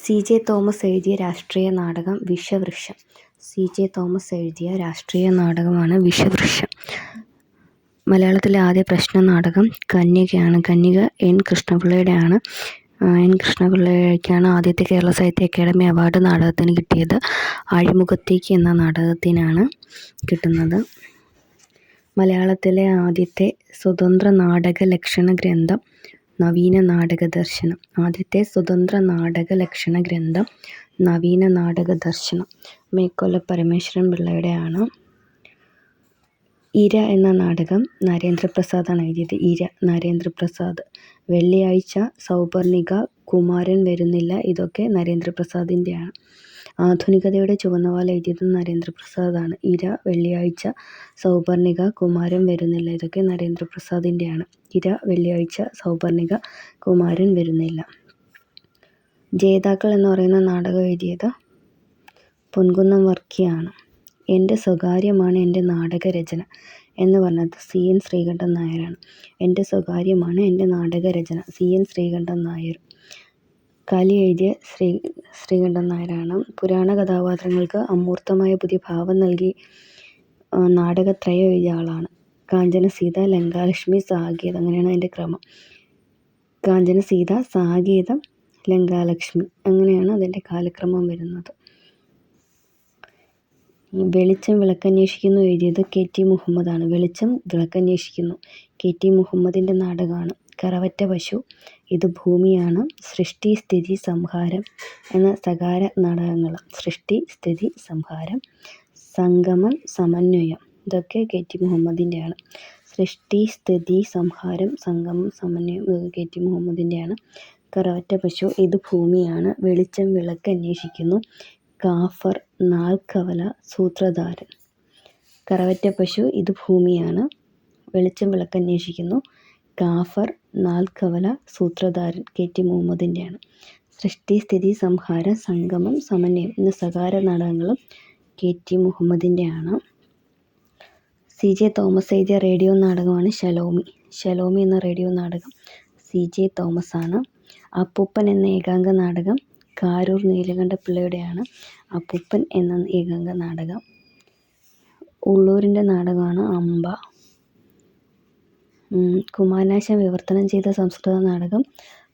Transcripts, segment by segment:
C J Thomas എഴുതിയ രാഷ്ട്രീയ നാടകം വിഷവൃക്ഷം. സി ജെ തോമസ് എഴുതിയ രാഷ്ട്രീയ നാടകമാണ് വിഷവൃക്ഷം. മലയാളത്തിലെ ആദ്യ പ്രശ്ന നാടകം കന്യകയാണ്. കന്യക എൻ കൃഷ്ണപിള്ളയുടെയാണ്. എൻ കൃഷ്ണപിള്ളയ്ക്കാണ് ആദ്യത്തെ കേരള സാഹിത്യ അക്കാദമി അവാർഡ് നാടകത്തിന് കിട്ടിയത്. അഴിമുഖത്തേക്ക് എന്ന നാടകത്തിനാണ് കിട്ടുന്നത്. മലയാളത്തിലെ ആദ്യത്തെ സ്വതന്ത്ര നാടക ലക്ഷണ ഗ്രന്ഥം നവീന നാടക ദർശനം. ആദ്യത്തെ സ്വതന്ത്ര നാടക ലക്ഷണ ഗ്രന്ഥം നവീന നാടക ദർശനം മേക്കൊല്ല പരമേശ്വരൻ പിള്ളയുടെയാണ്. ഇര എന്ന നാടകം നരേന്ദ്രപ്രസാദാണ് എഴുതിയത്. ഇര നരേന്ദ്രപ്രസാദ്. വെള്ളിയാഴ്ച, സൗപർണിക, കുമാരൻ വരുന്നില്ല, ഇതൊക്കെ നരേന്ദ്രപ്രസാദിൻ്റെയാണ്. ആധുനികതയുടെ ചുവന്നവാൽ എഴുതിയത് നരേന്ദ്രപ്രസാദാണ്. ഇര, വെള്ളിയാഴ്ച, സൗപർണിക, കുമാരൻ വരുന്നില്ല, ഇതൊക്കെ നരേന്ദ്രപ്രസാദിൻ്റെയാണ്. ഇര, വെള്ളിയാഴ്ച, സൗപർണിക, കുമാരൻ വരുന്നില്ല. ജേതാക്കൾ എന്ന് പറയുന്ന നാടകം എഴുതിയത് പൊൻകുന്നം വർക്കിയാണ്. എൻ്റെ സ്വകാര്യമാണ് എൻ്റെ നാടകരചന എന്ന് പറഞ്ഞത് സി എൻ ശ്രീകണ്ഠൻ നായരാണ്. എൻ്റെ സ്വകാര്യമാണ് എൻ്റെ നാടകരചന സി എൻ ശ്രീകണ്ഠൻ നായർ. കലി എഴുതിയ ശ്രീകണ്ഠൻ നായരാണ്. പുരാണ കഥാപാത്രങ്ങൾക്ക് അമൂർത്തമായ പുതിയ ഭാവം നൽകി നാടകത്രയം എഴുതിയ ആളാണ്. കാഞ്ചനസീത, ലങ്കാലക്ഷ്മി, സാകേതം, അങ്ങനെയാണ് അതിൻ്റെ ക്രമം. കാഞ്ചനസീത, സാകേതം, ലങ്കാലക്ഷ്മി, അങ്ങനെയാണ് അതിൻ്റെ കാലക്രമം വരുന്നത്. വെളിച്ചം വിളക്കന്വേഷിക്കുന്നു എഴുതിയത് കെ ടി മുഹമ്മദാണ്. വെളിച്ചം വിളക്കന്വേഷിക്കുന്നു കെ ടി മുഹമ്മദിൻ്റെ നാടകമാണ്. കറവറ്റ പശു, ഇത് ഭൂമിയാണ്, സൃഷ്ടി സ്ഥിതി സംഹാരം എന്ന സകാര നാടകങ്ങൾ. സൃഷ്ടി സ്ഥിതി സംഹാരം, സംഗമം സമന്വയം, ഇതൊക്കെ കെ ടി മുഹമ്മദിൻ്റെയാണ്. സൃഷ്ടി സ്ഥിതി സംഹാരം, സംഗമം സമന്വയം, ഇതൊക്കെ കെ ടി മുഹമ്മദിൻ്റെയാണ്. കറവറ്റ പശു, ഇത് ഭൂമിയാണ്, വെളിച്ചം വിളക്ക് അന്വേഷിക്കുന്നു, കാഫർ, നാൽക്കവല, സൂത്രധാരൻ. കറവറ്റ പശു, ഇത് ഭൂമിയാണ്, വെളിച്ചം വിളക്ക് അന്വേഷിക്കുന്നു, കാഫർ, നാൽക്കവല, സൂത്രധാരൻ, കെ ടി മുഹമ്മദിൻ്റെയാണ്. സൃഷ്ടി സ്ഥിതി സംഹാരം, സംഗമം സമന്വയം എന്ന സകാര നാടകങ്ങളും കെ ടി മുഹമ്മദിൻ്റെയാണ്. സി ജെ തോമസ് എഴുതിയ റേഡിയോ നാടകമാണ് ശലോമി. ശലോമി എന്ന റേഡിയോ നാടകം സി ജെ തോമസ് ആണ്. അപ്പൂപ്പൻ എന്ന ഏകാംഗ നാടകം കാരൂർ നീലകണ്ഠപിള്ളയുടെയാണ്. അപ്പൂപ്പൻ എന്ന ഏകാംഗ നാടകം. ഉള്ളൂരിൻ്റെ നാടകമാണ് അമ്പ. കുമാരനാശാൻ വിവർത്തനം ചെയ്ത സംസ്കൃത നാടകം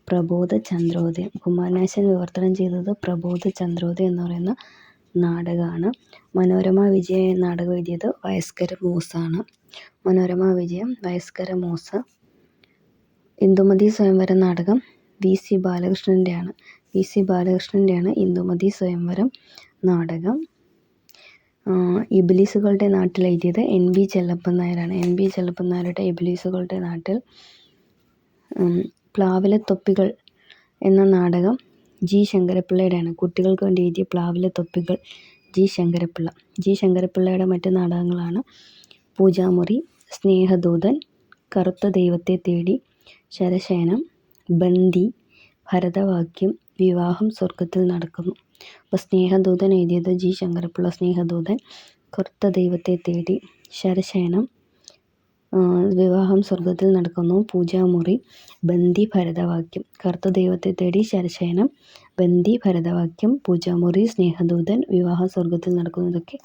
പ്രബോധ ചന്ദ്രോദയം. കുമാരനാശാൻ വിവർത്തനം ചെയ്തത് പ്രബോധ ചന്ദ്രോദയം എന്ന് പറയുന്ന നാടകമാണ്. മനോരമ വിജയ നാടകം എഴുതിയത് വയസ്കര മൂസാണ്. മനോരമ വിജയം, വയസ്കര മൂസ. ഇന്ദുമതി സ്വയംവരം നാടകം വി സി ബാലകൃഷ്ണൻ്റെയാണ്. വി സി ബാലകൃഷ്ണൻ്റെയാണ് ഇന്ദുമതി സ്വയംവരം നാടകം. ഇബിലീസുകളുടെ നാട്ടിൽ എഴുതിയത് എൻ വി ചെല്ലപ്പൻ നായരാണ്. എൻ വി ചെല്ലപ്പൻ നായരുടെ ഇബിലീസുകളുടെ നാട്ടിൽ. പ്ലാവിലത്തൊപ്പികൾ എന്ന നാടകം ജി ശങ്കരപ്പിള്ളയുടെയാണ്. കുട്ടികൾക്ക് വേണ്ടി എഴുതിയ പ്ലാവിലത്തൊപ്പികൾ ജി ശങ്കരപ്പിള്ള. ജി ശങ്കരപ്പിള്ളയുടെ മറ്റ് നാടകങ്ങളാണ് പൂജാമുറി, സ്നേഹദൂതൻ, കറുത്ത ദൈവത്തെ തേടി, ശരശയനം, ബന്ദി, ഭരതവാക്യം, വിവാഹം സ്വർഗത്തിൽ നടക്കുന്നു. അപ്പോൾ സ്നേഹദൂതൻ എഴുതിയത് ജി ശങ്കരപ്പിള്ള. സ്നേഹദൂതൻ, കറുത്ത ദൈവത്തെ തേടി, ശരശയനം, വിവാഹം സ്വർഗത്തിൽ നടക്കുന്നു, പൂജാമുറി, ബന്ദി, ഭരതവാക്യം. കറുത്ത ദൈവത്തെ തേടി, ശരശയനം, ബന്ദി, ഭരതവാക്യം, പൂജാമുറി, സ്നേഹദൂതൻ, വിവാഹം സ്വർഗത്തിൽ നടക്കുന്നു, ഇതൊക്കെ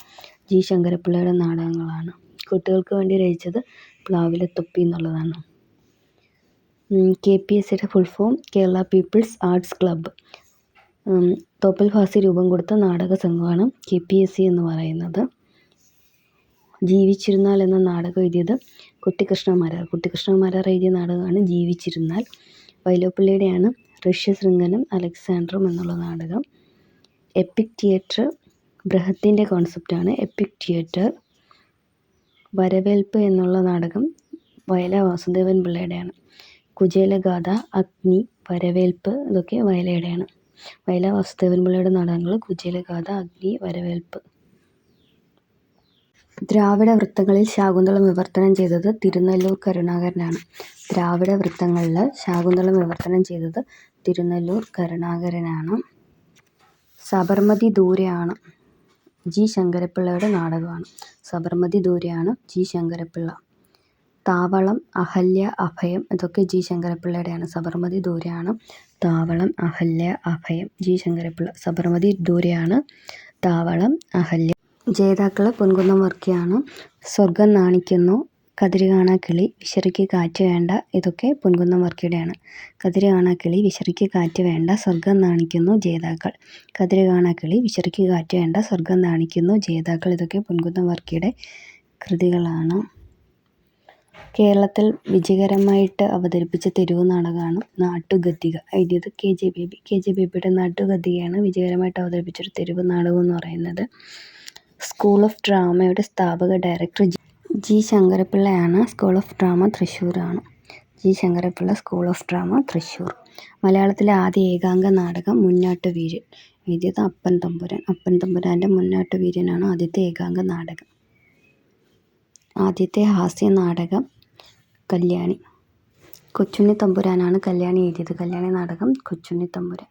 ജി ശങ്കരപ്പിള്ളയുടെ നാടകങ്ങളാണ്. കുട്ടികൾക്ക് വേണ്ടി രചിച്ചത് പ്ലാവിലത്തൊപ്പി എന്നുള്ളതാണ്. കെ പി എസ് സിയുടെ full form Kerala peoples arts club. Thoppil Bhasi രൂപം കൊടുത്ത നാടക സംഘമാണ് കെ പി എസ് സി എന്ന് പറയുന്നത്. ജീവിച്ചിരുന്നാൽ എന്ന നാടകം എഴുതിയത് കുട്ടിക്കൃഷ്ണമാരാർ. കുട്ടിക്കൃഷ്ണമാരാർ എഴുതിയ നാടകമാണ് ജീവിച്ചിരുന്നാൽ. വൈലോപ്പിള്ളിയുടെയാണ് ഋഷ്യശൃംഖനും അലക്സാണ്ടറും എന്നുള്ള നാടകം. എപ്പിക് തിയേറ്റർ ബൃഹത്തിൻ്റെ കോൺസെപ്റ്റാണ് എപ്പിക് തിയേറ്റർ. വരവേൽപ്പ് എന്നുള്ള നാടകം വയല വാസുദേവൻ പിള്ളയുടെയാണ്. കുചേലഗാഥ, അഗ്നി, വരവേൽപ്പ്, ഇതൊക്കെ വയലയുടെയാണ്. വയല വാസുദേവൻ പിള്ളയുടെ നാടകങ്ങൾ കുചേലഗാഥ, അഗ്നി, വരവേൽപ്പ്. ദ്രാവിഡ വൃത്തങ്ങളിൽ ശാകുന്തളം വിവർത്തനം ചെയ്തത് തിരുനെല്ലൂർ കരുണാകരനാണ്. ദ്രാവിഡ വൃത്തങ്ങളിൽ ശാകുന്തളം വിവർത്തനം ചെയ്തത് തിരുനെല്ലൂർ കരുണാകരനാണ്. സബർമതി ദൂരെയാണ് ജി ശങ്കരപ്പിള്ളയുടെ നാടകമാണ്. സബർമതി ദൂരെയാണ് ജി ശങ്കരപ്പിള്ള. താവളം, അഹല്യ, അഭയം ഇതൊക്കെ ജി ശങ്കരപ്പിള്ളയുടെയാണ്. സബർമതി ദൂരെയാണ്. താവളം, അഹല്യ, അഭയം ജി ശങ്കരപ്പിള്ള. സബർമതി ദൂരെയാണ്. താവളം, അഹല്യ. ജേതാക്കൾ പൊൻകുന്നം വർക്കിയാണ്. സ്വർഗം നാണിക്കുന്നു, കതിര് കാണാ കിളി, വിശറിക്ക് കാറ്റ് വേണ്ട ഇതൊക്കെ പൊൻകുന്നം വർക്കിയുടെയാണ്. കതിര് കാണാ കിളി, വിശറിക്ക് കാറ്റ് വേണ്ട, സ്വർഗം നാണിക്കുന്നു ജേതാക്കൾ. കതിര് കാണാ കിളി, വിശറിക്ക് കാറ്റ് വേണ്ട, സ്വർഗം നാണിക്കുന്നു ജേതാക്കൾ ഇതൊക്കെ പൊൻകുന്നം വർക്കിയുടെ കൃതികളാണ്. കേരളത്തിൽ വിജയകരമായിട്ട് അവതരിപ്പിച്ച തെരുവ് നാടകമാണ് നാട്ടുഗദ്ദിക. എഴുതിയത് KJ ബേബി. KJ ബേബിയുടെ നാട്ടുഗദ്ദികയാണ് വിജയകരമായിട്ട് അവതരിപ്പിച്ചൊരു തെരുവ് നാടകം എന്ന് പറയുന്നത്. സ്കൂൾ ഓഫ് ഡ്രാമയുടെ സ്ഥാപക ഡയറക്ടർ ജി ശങ്കരപ്പിള്ളയാണ്. സ്കൂൾ ഓഫ് ഡ്രാമ തൃശ്ശൂരാണ്. G Sankara Pillai, school of drama Thrissur. മലയാളത്തിലെ ആദ്യ ഏകാംഗ നാടകം മുന്നാട്ടുവീരൻ. എഴുതിയത് അപ്പൻ തമ്പുരാൻ. അപ്പൻ തമ്പുരാൻ്റെ മുന്നാട്ടുവീരനാണ് ആദ്യത്തെ ഏകാംഗ നാടകം. ആദ്യത്തെ ഹാസ്യ നാടകം കല്യാണി. കൊച്ചുണ്ണി തമ്പുരാനാണ് കല്യാണി എഴുതിയത്. കല്യാണി നാടകം കൊച്ചുണ്ണി തമ്പുരാൻ.